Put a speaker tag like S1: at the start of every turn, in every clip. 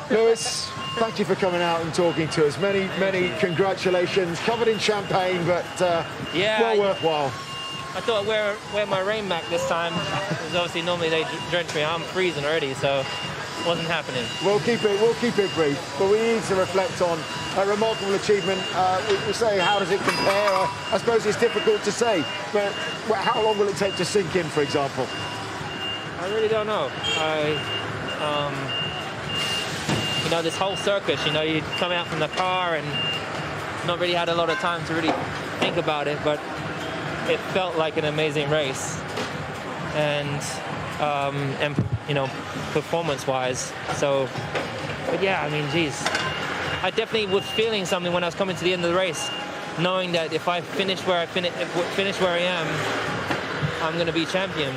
S1: Lewis, thank you for coming out and talking to us. Many congratulations. Covered in champagne, but well worthwhile.
S2: I thought I'd wear my rain mac this time, because obviously normally they drench me. I'm freezing already, so it wasn't happening.
S1: We'll keep it brief, but we need to reflect on a remarkable achievement. We say, how does it compare? I suppose it's difficult to say, but how long will it take to sink in, for example?
S2: I really don't know. You know, this whole circus, you know, you come out from the car and not really had a lot of time to really think about it, but it felt like an amazing race. And you know, performance-wise. So, but yeah, I mean, geez. I definitely was feeling something when I was coming to the end of the race, knowing that if I finish where I am, I'm going to be champion.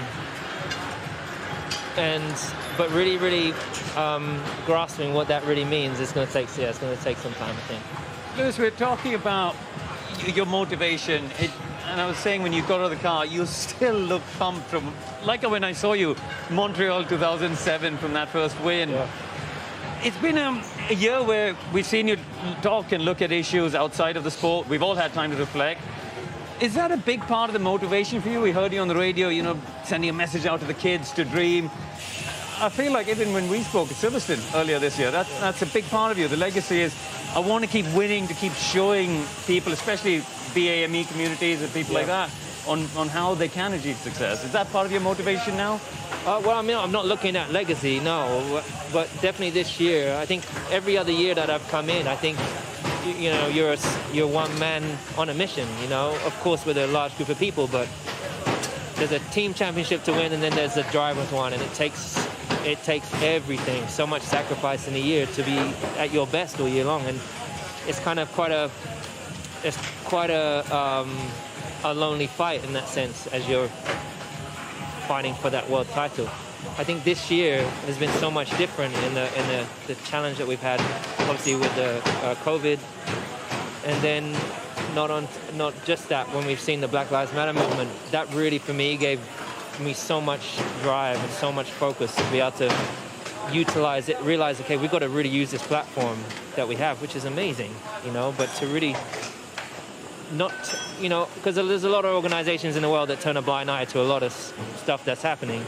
S2: But really grasping what that really means is going to take, it's going to take some time, I think.
S3: Lewis, we're talking about your motivation. And I was saying, when you got out of the car, you still look pumped from, like when I saw you, Montreal 2007 from that first win. Yeah. It's been a year where we've seen you talk and look at issues outside of the sport. We've all had time to reflect. Is that a big part of the motivation for you? We heard you on the radio, you know, sending a message out to the kids to dream. I feel like even when we spoke at Silverstone earlier this year, that's a big part of you. The legacy is, I want to keep winning, to keep showing people, especially BAME communities and people like that, on how they can achieve success. Is that part of your motivation now?
S2: Well, I mean, I'm not looking at legacy, no, but definitely this year. I think every other year that I've come in, I think, you know, you're one man on a mission, you know, of course with a large group of people, but there's a team championship to win, and then there's a driver's one, and it takes everything, so much sacrifice in a year to be at your best all year long, and it's kind of quite a lonely fight in that sense, as you're fighting for that world title. I think this year has been so much different in the challenge that we've had, obviously with the COVID, and then not just that, when we've seen the Black Lives Matter movement, that really for me gave me so much drive and so much focus to be able to utilize it, realize, okay, we've got to really use this platform that we have, which is amazing, you know, but to really not, you know, because there's a lot of organizations in the world that turn a blind eye to a lot of stuff that's happening,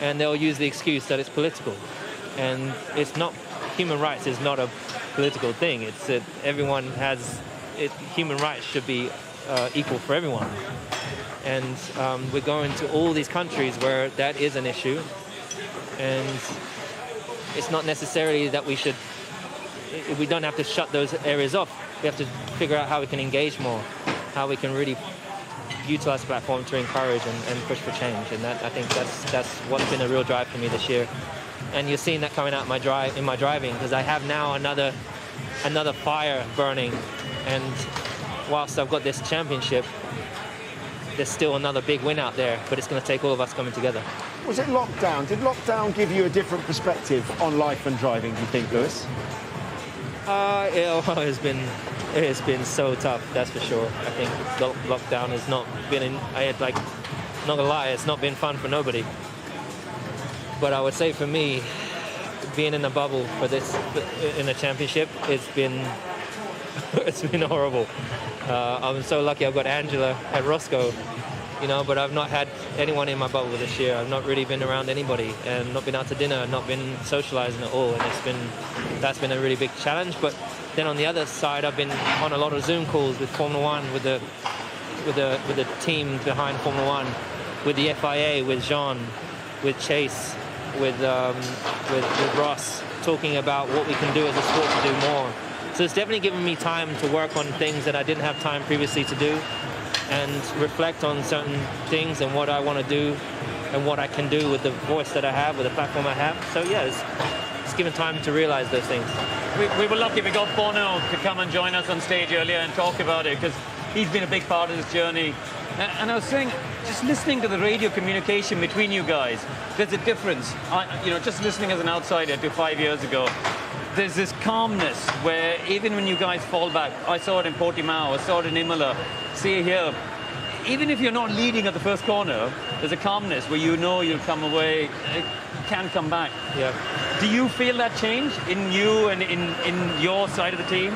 S2: and they'll use the excuse that it's political, and it's not. Human rights is not a political thing. It's that everyone has it. Human rights should be equal for everyone, and we're going to all these countries where that is an issue, and it's not necessarily that we don't have to shut those areas off. We have to figure out how we can engage more, how we can really utilize the platform to encourage and push for change. And that, I think that's what's been a real drive for me this year. And you're seeing that coming out in my driving, because I have now another fire burning. And whilst I've got this championship, there's still another big win out there, but it's going to take all of us coming together.
S1: Was it lockdown? Did lockdown give you a different perspective on life and driving, do you think, Lewis? It has been so tough, that's for sure. I think lockdown has not been not gonna lie, it's not been fun for nobody. But I would say for me, being in a bubble for this, in a championship, it's been horrible. I'm so lucky I've got Angela at Roscoe, you know, but I've not had anyone in my bubble this year. I've not really been around anybody, and not been out to dinner, not been socializing at all, and that's been a really big challenge. But then on the other side, I've been on a lot of Zoom calls with Formula One, with the team behind Formula One, with the FIA, with Jean, with Chase, with Ross, talking about what we can do as a sport to do more. So it's definitely given me time to work on things that I didn't have time previously to do, and reflect on certain things and what I want to do and what I can do with the voice that I have, with the platform I have. So yeah, it's given time to realize those things.
S3: We were lucky we got Bono to come and join us on stage earlier and talk about it, because he's been a big part of this journey. And I was saying, just listening to the radio communication between you guys, there's a difference. You know, just listening as an outsider to 5 years ago, there's this calmness where even when you guys fall back, I saw it in Portimao, I saw it in Imola, see it here. Even if you're not leading at the first corner, there's a calmness where you know you'll come away, it can come back.
S2: Yeah.
S3: Do you feel that change in you and in your side of the team?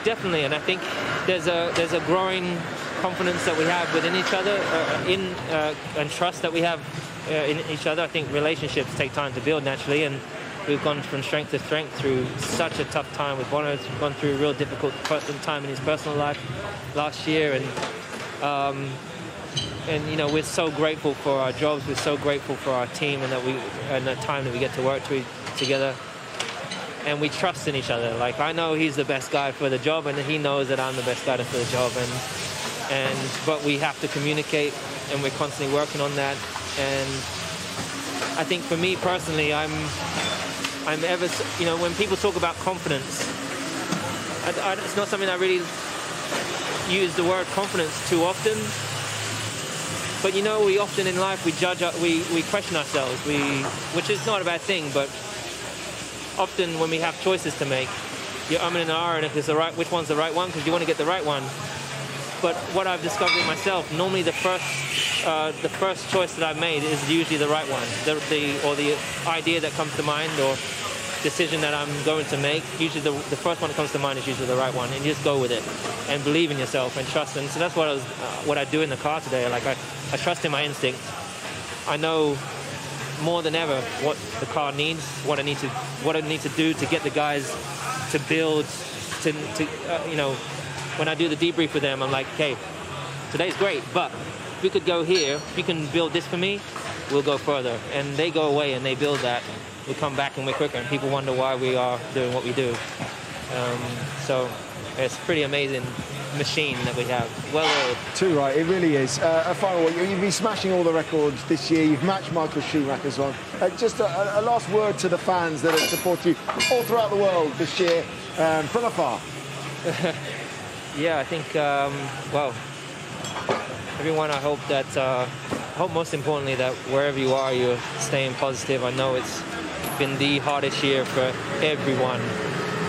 S1: Definitely, and I think there's a growing confidence that we have within each other, and trust that we have in each other. I think relationships take time to build naturally, and we've gone from strength to strength through such a tough time with Bono. We've gone through a real difficult time in his personal life last year, and you know, we're so grateful for our jobs. We're so grateful for our team, and the time that we get to work together. And we trust in each other. Like, I know he's the best guy for the job, and he knows that I'm the best guy for the job. But we have to communicate, and we're constantly working on that. And I think for me personally, I'm ever, you know, when people talk about confidence, it's not something I really use the word confidence too often. But you know, we often in life, we question ourselves, which is not a bad thing, but often when we have choices to make, you're umming and ahhing if it's which one's the right one, because you want to get the right one. But what I've discovered in myself, normally the first choice that I've made is usually the right one, or the idea that comes to mind, or decision that I'm going to make. Usually the first one that comes to mind is usually the right one, and you just go with it and believe in yourself and trust. And so that's what I do in the car today. Like, I trust in my instinct. I know more than ever what the car needs, what I need to do to get the guys to build, you know, when I do the debrief with them, I'm like, okay, today's great, but if we could go here, if you can build this for me, we'll go further. And they go away and they build that. We come back and we're quicker, and people wonder why we are doing what we do. So it's a pretty amazing machine that we have. Well oiled.
S4: Too right, it really is. A final one. You've been smashing all the records this year. You've matched Michael Schumacher's one. Just a last word to the fans that have supported you all throughout the world this year, from afar.
S1: Yeah, I think, well, everyone, I hope most importantly that wherever you are, you're staying positive. I know it's been the hardest year for everyone,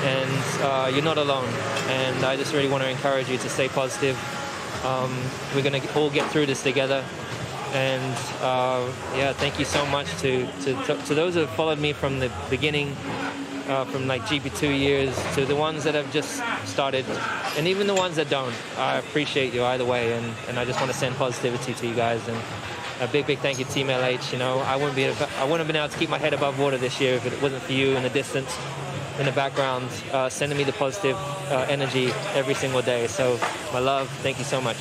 S1: and you're not alone. And I just really want to encourage you to stay positive. We're going to all get through this together. And yeah, thank you so much to those who have followed me from the beginning, from like GP2 years to the ones that have just started, and even the ones that don't. I appreciate you either way, and I just want to send positivity to you guys. And a big thank you to Team LH. You know, I wouldn't have been able to keep my head above water this year if it wasn't for you in the distance, in the background, sending me the positive energy every single day. So my love, thank you so much.